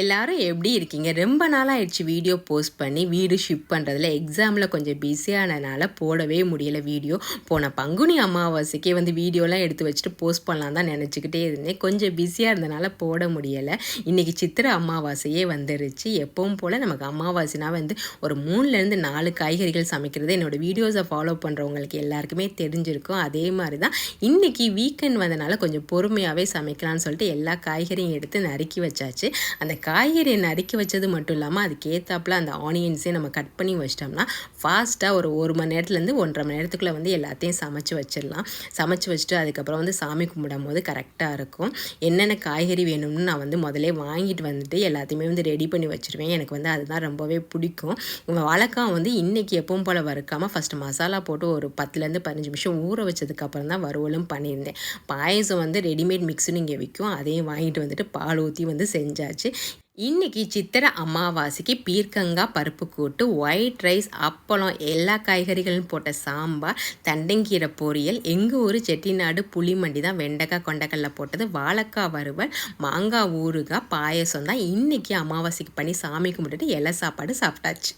எல்லாரும் எப்படி இருக்கீங்க? ரொம்ப நாளாயிடுச்சு வீடியோ போஸ்ட் பண்ணி, வீடு ஷிஃப்ட் பண்ணுறதுல எக்ஸாமில் கொஞ்சம் பிஸியானனால போடவே முடியல வீடியோ. போன பங்குனி அமாவாசைக்கே வீடியோலாம் எடுத்து வச்சுட்டு போஸ்ட் பண்ணலாம் தான் நினச்சிக்கிட்டே இருந்தேன். கொஞ்சம் பிஸியாக இருந்தனால போட முடியலை. இன்றைக்கி சித்திரை அமாவாசையே வந்துருச்சு. எப்பவும் போல் நமக்கு அமாவாசைனா ஒரு 3லேருந்து 4 காய்கறிகள் சமைக்கிறது என்னோடய வீடியோஸை ஃபாலோ பண்ணுறவங்களுக்கு எல்லாருக்குமே தெரிஞ்சிருக்கும். அதே மாதிரி தான் இன்றைக்கி வீக்கெண்ட் வந்தனால கொஞ்சம் பொறுமையாகவே சமைக்கலாம்னு சொல்லிட்டு எல்லா காய்கறியும் எடுத்து நறுக்கி வச்சாச்சு. அந்த காய்கறியை நறுக்கி வச்சது மட்டும் இல்லாமல் அதுக்கேற்றாப்புல அந்த ஆனியன்ஸே நம்ம கட் பண்ணி வச்சிட்டோம்னா ஃபாஸ்ட்டாக ஒரு மணி நேரத்துலேருந்து 1.5 மணி நேரத்துக்குள்ளே எல்லாத்தையும் சமைச்சு வச்சிடலாம். சமைச்சு வச்சுட்டு அதுக்கப்புறம் சாமி கும்பிடும் போது கரெக்டாக இருக்கும். என்னென்ன காய்கறி வேணும்னு நான் முதலே வாங்கிட்டு வந்துட்டு எல்லாத்தையுமே ரெடி பண்ணி வச்சுருவேன். எனக்கு அதுதான் ரொம்பவே பிடிக்கும். வாழைக்காய் இன்றைக்கி எப்பவும் போல் வறுக்காமல் ஃபஸ்ட்டு மசாலா போட்டு ஒரு 10லேருந்து 15 நிமிஷம் ஊற வச்சதுக்கப்புறம் தான் வறுவலும் பண்ணியிருந்தேன். பாயசம் ரெடிமேட் மிக்ஸுன்னு இங்கே விற்கும். அதையும் வாங்கிட்டு வந்துட்டு பால் ஊற்றி செஞ்சாச்சு. இன்றைக்கி சித்திரை அமாவாசைக்கு பீர்க்கங்காய் பருப்பு கூட்டு, ஒயிட் ரைஸ், அப்பளம், எல்லா காய்கறிகளும் போட்ட சாம்பார், தண்டங்கீரை பொரியல், எங்கள் ஊர் செட்டிநாடு புளிமண்டி தான் வெண்டைக்காய் கொண்டைக்கடலை போட்டது, வாழைக்காய் வறுவல், மாங்காய் ஊறுகாய், பாயசம் தான் இன்றைக்கி அமாவாசைக்கு பண்ணி சாமி கும்பிட்டுட்டு இலை சாப்பாடு சாப்பிட்டாச்சு.